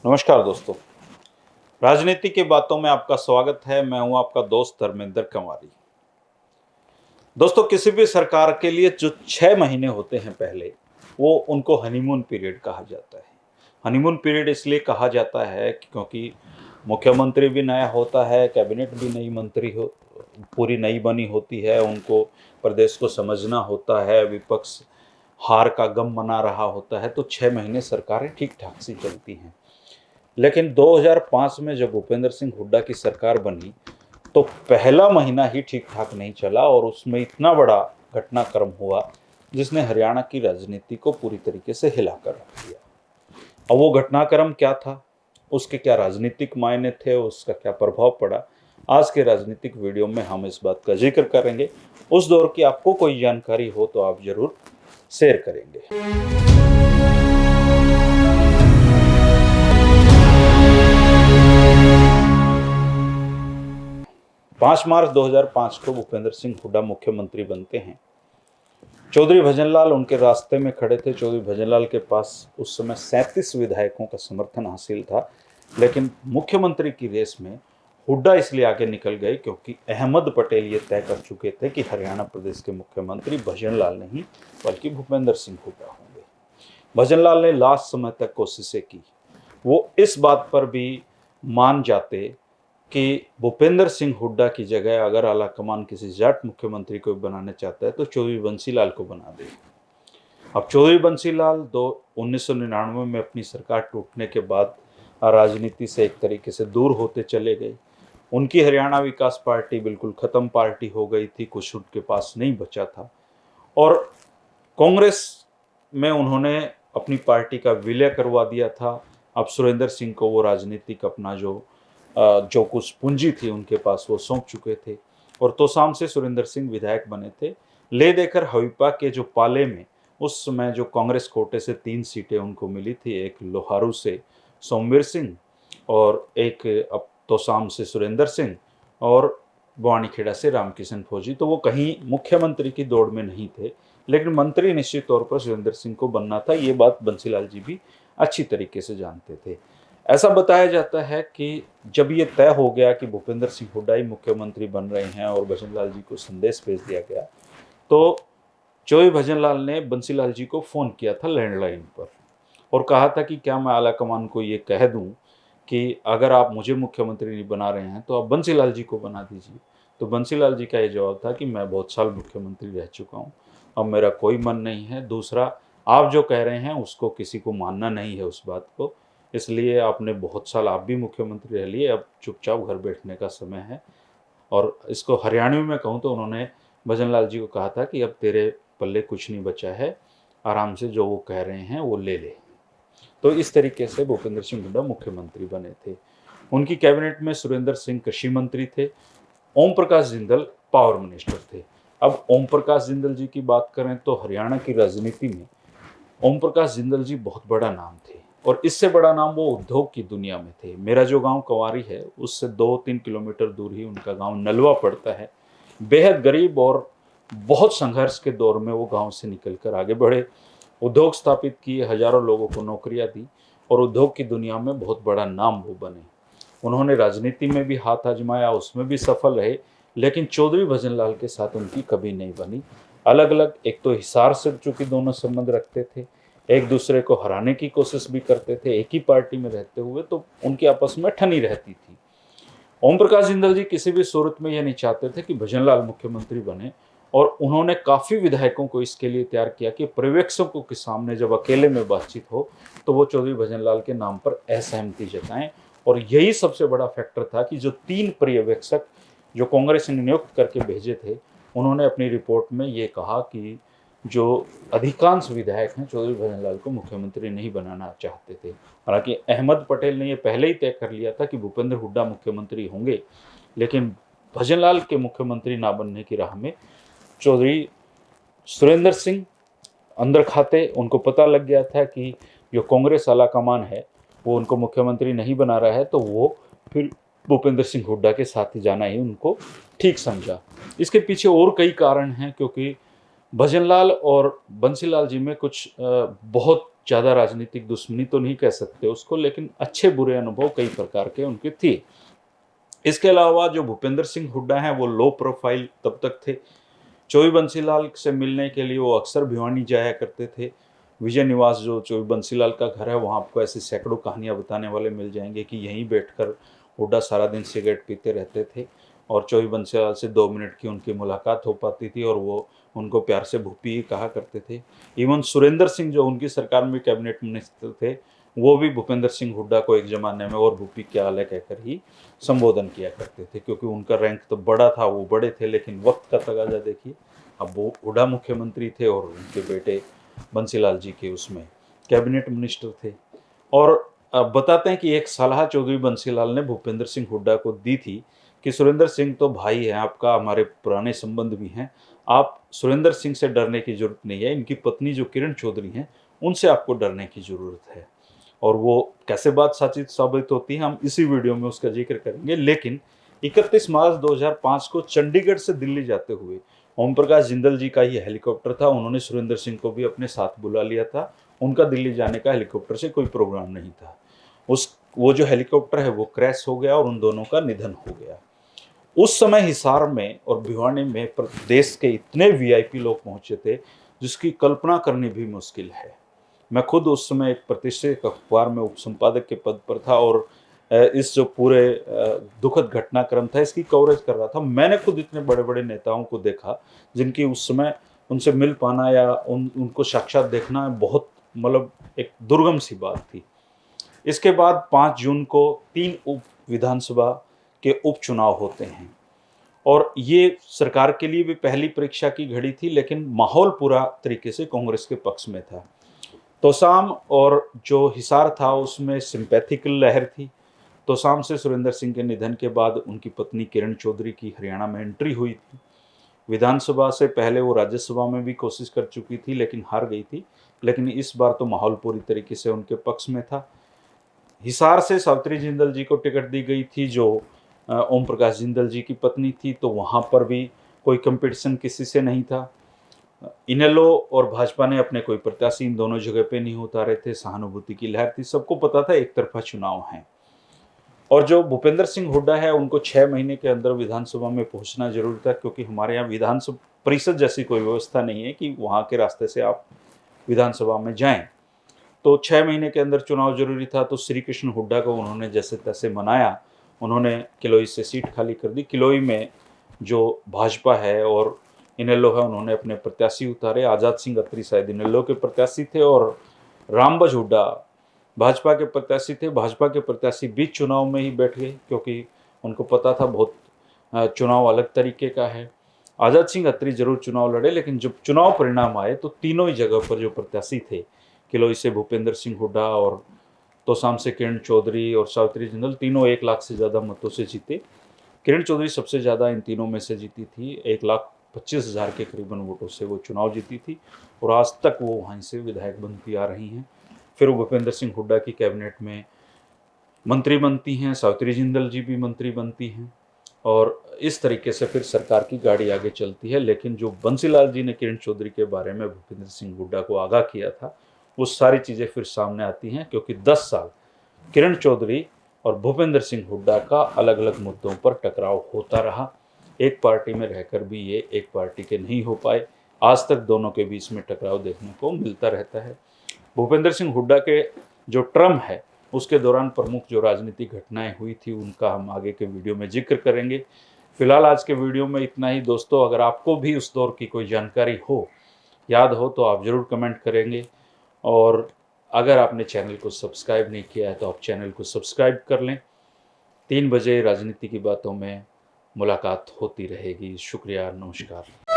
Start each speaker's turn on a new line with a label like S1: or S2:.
S1: नमस्कार दोस्तों। राजनीति की बातों में आपका स्वागत है। मैं हूं आपका दोस्त धर्मेंद्र कंवारी। दोस्तों, किसी भी सरकार के लिए जो 6 महीने होते हैं पहले, वो उनको हनीमून पीरियड कहा जाता है। हनीमून पीरियड इसलिए कहा जाता है क्योंकि मुख्यमंत्री भी नया होता है, कैबिनेट भी नई मंत्री हो पूरी नई बनी होती है, उनको प्रदेश को समझना होता है, विपक्ष हार का गम मना रहा होता है, तो 6 महीने सरकारें ठीक ठाक सी चलती हैं। लेकिन 2005 में जब भूपेंद्र सिंह हुड्डा की सरकार बनी, तो पहला महीना ही ठीक ठाक नहीं चला और उसमें इतना बड़ा घटनाक्रम हुआ जिसने हरियाणा की राजनीति को पूरी तरीके से हिलाकर रख दिया। अब वो घटनाक्रम क्या था, उसके क्या राजनीतिक मायने थे, उसका क्या प्रभाव पड़ा, आज के राजनीतिक वीडियो में हम इस बात का जिक्र करेंगे। उस दौर की आपको कोई जानकारी हो तो आप जरूर शेयर करेंगे। 5 मार्च 2005 को भूपेंद्र सिंह हुड्डा मुख्यमंत्री बनते हैं। चौधरी भजनलाल उनके रास्ते में खड़े थे। चौधरी भजनलाल के पास उस समय 37 विधायकों का समर्थन हासिल था, लेकिन मुख्यमंत्री की रेस में हुड्डा इसलिए आगे निकल गए क्योंकि अहमद पटेल ये तय कर चुके थे कि हरियाणा प्रदेश के मुख्यमंत्री भजनलाल नहीं बल्कि भूपेंद्र सिंह हुड्डा होंगे। भजनलाल ने लास्ट समय तक कोशिशें की। वो इस बात पर भी मान जाते कि भूपेंद्र सिंह हुड्डा की जगह अगर आलाकमान किसी जाट मुख्यमंत्री को बनाना चाहता है तो चौधरी बंसीलाल को बना दे। अब चौधरी बंसीलाल 1999 में अपनी सरकार टूटने के बाद राजनीति से एक तरीके से दूर होते चले गए। उनकी हरियाणा विकास पार्टी बिल्कुल खत्म पार्टी हो गई थी, कुछ उनके पास नहीं बचा था और कांग्रेस में उन्होंने अपनी पार्टी का विलय करवा दिया था। अब सुरेंद्र सिंह को वो राजनीतिक अपना जो कुछ पूंजी थी उनके पास वो सौंप चुके थे और तोसाम से सुरेंद्र सिंह विधायक बने थे। ले देकर हविपा के जो पाले में उस समय जो कांग्रेस कोटे से 3 सीटें उनको मिली थी, एक लोहारू से सोमवीर सिंह और एक अब तोसाम से सुरेंद्र सिंह और बवानीखेड़ा से रामकिशन फौजी, तो वो कहीं मुख्यमंत्री की दौड़ में नहीं थे, लेकिन मंत्री निश्चित तौर पर सुरेंद्र सिंह को बनना था। ये बात बंसीलाल जी भी अच्छी तरीके से जानते थे। ऐसा बताया जाता है कि जब ये तय हो गया कि भूपेंद्र सिंह हुड्डा ही मुख्यमंत्री बन रहे हैं और भजनलाल जी को संदेश भेज दिया गया, तो चौधरी भजनलाल ने बंसीलाल जी को फ़ोन किया था लैंडलाइन पर और कहा था कि क्या मैं आलाकमान को ये कह दूं कि अगर आप मुझे मुख्यमंत्री नहीं बना रहे हैं तो आप बंसीलाल जी को बना दीजिए। तो बंसीलाल जी का ये जवाब था कि मैं बहुत साल मुख्यमंत्री रह चुका हूँ, अब मेरा कोई मन नहीं है। दूसरा, आप जो कह रहे हैं उसको किसी को मानना नहीं है उस बात को, इसलिए आपने बहुत साल आप भी मुख्यमंत्री रह लिए, अब चुपचाप घर बैठने का समय है। और इसको हरियाणवी में कहूँ तो उन्होंने भजनलाल जी को कहा था कि अब तेरे पल्ले कुछ नहीं बचा है, आराम से जो वो कह रहे हैं वो ले ले। तो इस तरीके से भूपेंद्र सिंह हुड्डा मुख्यमंत्री बने थे। उनकी कैबिनेट में सुरेंद्र सिंह कृषि मंत्री थे, ओम प्रकाश जिंदल पावर मिनिस्टर थे। अब ओम प्रकाश जिंदल जी की बात करें तो हरियाणा की राजनीति में ओम प्रकाश जिंदल जी बहुत बड़ा नाम थे और इससे बड़ा नाम वो उद्योग की दुनिया में थे। मेरा जो गांव कंवारी है उससे 2-3 किलोमीटर दूर ही उनका गांव नलवा पड़ता है। बेहद गरीब और बहुत संघर्ष के दौर में वो गांव से निकलकर आगे बढ़े, उद्योग स्थापित किए, हजारों लोगों को नौकरियां दी और उद्योग की दुनिया में बहुत बड़ा नाम वो बने। उन्होंने राजनीति में भी हाथ आजमाया, उसमें भी सफल रहे, लेकिन चौधरी भजनलाल के साथ उनकी कभी नहीं बनी। अलग अलग, एक तो हिसार से चूंकि दोनों संबंध रखते थे, एक दूसरे को हराने की कोशिश भी करते थे, एक ही पार्टी में रहते हुए तो उनकी आपस में ठनी रहती थी। ओम प्रकाश जिंदल जी किसी भी सूरत में यह नहीं चाहते थे कि भजनलाल मुख्यमंत्री बने और उन्होंने काफ़ी विधायकों को इसके लिए तैयार किया कि पर्यवेक्षकों के सामने जब अकेले में बातचीत हो तो वो चौधरी भजनलाल के नाम पर असहमति जताएं। और यही सबसे बड़ा फैक्टर था कि जो 3 पर्यवेक्षक जो कांग्रेस ने नियुक्त करके भेजे थे, उन्होंने अपनी रिपोर्ट में ये कहा कि जो अधिकांश विधायक हैं चौधरी भजनलाल को मुख्यमंत्री नहीं बनाना चाहते थे। हालांकि अहमद पटेल ने यह पहले ही तय कर लिया था कि भूपेंद्र हुड्डा मुख्यमंत्री होंगे, लेकिन भजनलाल के मुख्यमंत्री ना बनने की राह में चौधरी सुरेंद्र सिंह अंदर खाते, उनको पता लग गया था कि जो कांग्रेस आलाकमान है वो उनको मुख्यमंत्री नहीं बना रहा है, तो वो फिर भूपेंद्र सिंह हुड्डा के साथ ही जाना ही उनको ठीक समझा। इसके पीछे और कई कारण हैं, क्योंकि भजनलाल और बंसीलाल जी में कुछ बहुत ज़्यादा राजनीतिक दुश्मनी तो नहीं कह सकते उसको, लेकिन अच्छे बुरे अनुभव कई प्रकार के उनके थे। इसके अलावा जो भूपेंद्र सिंह हुड्डा हैं वो लो प्रोफाइल तब तक थे। चोई बंसीलाल से मिलने के लिए वो अक्सर भिवानी जाया करते थे। विजय निवास जो चोई बंसीलाल का घर है, वहाँ आपको ऐसी सैकड़ों कहानियाँ बताने वाले मिल जाएंगे कि यहीं बैठकर हुड्डा सारा दिन सिगरेट पीते रहते थे और चोई बंसीलाल से 2 मिनट की उनकी मुलाकात हो पाती थी और वो उनको प्यार से भूपी ही कहा करते थे। इवन सुरेंद्र सिंह जो उनकी सरकार में कैबिनेट मिनिस्टर थे, वो भी भूपेंद्र सिंह हुड्डा को एक ज़माने में और भूपी क्या हाल है कहकर ही संबोधन किया करते थे, क्योंकि उनका रैंक तो बड़ा था, वो बड़े थे, लेकिन वक्त का तगाजा देखिए, अब वो हुड्डा मुख्यमंत्री थे और उनके बेटे बंसीलाल जी के उसमें कैबिनेट मिनिस्टर थे। और बताते हैं कि एक सलाह चौधरी बंसीलाल ने भूपेंद्र सिंह हुड्डा को दी थी कि सुरेंद्र सिंह तो भाई है आपका, हमारे पुराने संबंध भी हैं, आप सुरेंद्र सिंह से डरने की जरूरत नहीं है, इनकी पत्नी जो किरण चौधरी हैं उनसे आपको डरने की जरूरत है। और वो कैसे बात सच्ची साबित होती है हम इसी वीडियो में उसका जिक्र करेंगे। लेकिन 31 मार्च 2005 को चंडीगढ़ से दिल्ली जाते हुए ओम प्रकाश जिंदल जी का ये हेलीकॉप्टर था, उन्होंने सुरेंद्र सिंह को भी अपने साथ बुला लिया था। उनका दिल्ली जाने का हेलीकॉप्टर से कोई प्रोग्राम नहीं था। वो जो हेलीकॉप्टर है वो क्रैश हो गया और उन दोनों का निधन हो गया। उस समय हिसार में और भिवानी में देश के इतने वीआईपी लोग पहुंचे थे जिसकी कल्पना करनी भी मुश्किल है। मैं खुद उस समय एक प्रतिष्ठित अखबार में उप संपादक के पद पर था और इस जो पूरे दुखद घटनाक्रम था इसकी कवरेज कर रहा था। मैंने खुद इतने बड़े बड़े नेताओं को देखा जिनकी उस समय उनसे मिल पाना या उनको साक्षात देखना बहुत मतलब एक दुर्गम सी बात थी। इसके बाद 5 जून को 3 उप विधानसभा के उपचुनाव होते हैं और ये सरकार के लिए भी पहली परीक्षा की घड़ी थी, लेकिन माहौल पूरा तरीके से कांग्रेस के पक्ष में था। तोसाम और जो हिसार था उसमें सिंपैथिकल लहर थी। तोसाम से सुरेंद्र सिंह के निधन के बाद उनकी पत्नी किरण चौधरी की हरियाणा में एंट्री हुई थी। विधानसभा से पहले वो राज्यसभा में भी कोशिश कर चुकी थी लेकिन हार गई थी, लेकिन इस बार तो माहौल पूरी तरीके से उनके पक्ष में था। हिसार से सावित्री जिंदल जी को टिकट दी गई थी जो ओम प्रकाश जिंदल जी की पत्नी थी, तो वहाँ पर भी कोई कंपटीशन किसी से नहीं था। इनेलो और भाजपा ने अपने कोई प्रत्याशी इन दोनों जगह पे नहीं उतारे थे। सहानुभूति की लहर थी, सबको पता था एक तरफा चुनाव है। और जो भूपेंद्र सिंह हुड्डा है उनको 6 महीने के अंदर विधानसभा में पहुंचना जरूरी था, क्योंकि हमारे यहाँ विधानसभा परिषद जैसी कोई व्यवस्था नहीं है कि वहाँ के रास्ते से आप विधानसभा में जाएं। तो 6 महीने के अंदर चुनाव जरूरी था। तो श्री कृष्ण हुड्डा को उन्होंने जैसे तैसे मनाया, उन्होंने किलोई से सीट खाली कर दी। किलोई में जो भाजपा है और इनेलो है उन्होंने अपने प्रत्याशी उतारे। आज़ाद सिंह अत्री शायद इनेलो के प्रत्याशी थे और रामबज हुड्डा भाजपा के प्रत्याशी थे। भाजपा के प्रत्याशी बीच चुनाव में ही बैठ गए क्योंकि उनको पता था बहुत चुनाव अलग तरीके का है। आज़ाद सिंह अत्री जरूर चुनाव लड़े, लेकिन जब चुनाव परिणाम आए तो तीनों ही जगह पर जो प्रत्याशी थे, किलोई से भूपेंद्र सिंह हुड्डा और तोसाम से किरण चौधरी और सावित्री जिंदल, तीनों 1 लाख से ज़्यादा मतों से जीते। किरण चौधरी सबसे ज़्यादा इन तीनों में से जीती थी। 1,25,000 के करीबन वोटों से वो चुनाव जीती थी और आज तक वो वहीं से विधायक बनती आ रही हैं। फिर वो भूपेंद्र सिंह हुड्डा की कैबिनेट में मंत्री बनती हैं, सावित्री जिंदल जी भी मंत्री बनती हैं और इस तरीके से फिर सरकार की गाड़ी आगे चलती है। लेकिन जो बंसीलाल जी ने किरण चौधरी के बारे में भूपेंद्र सिंह हुड्डा को आगाह किया था, वो सारी चीज़ें फिर सामने आती हैं, क्योंकि 10 साल किरण चौधरी और भूपेंद्र सिंह हुड्डा का अलग अलग मुद्दों पर टकराव होता रहा। एक पार्टी में रहकर भी ये एक पार्टी के नहीं हो पाए। आज तक दोनों के बीच में टकराव देखने को मिलता रहता है। भूपेंद्र सिंह हुड्डा के जो टर्म है उसके दौरान प्रमुख जो राजनीतिक घटनाएं हुई थी उनका हम आगे के वीडियो में जिक्र करेंगे। फिलहाल आज के वीडियो में इतना ही दोस्तों। अगर आपको भी उस दौर की कोई जानकारी हो, याद हो, तो आप ज़रूर कमेंट करेंगे। और अगर आपने चैनल को सब्सक्राइब नहीं किया है तो आप चैनल को सब्सक्राइब कर लें। 3 बजे राजनीति की बातों में मुलाकात होती रहेगी। शुक्रिया, नमस्कार।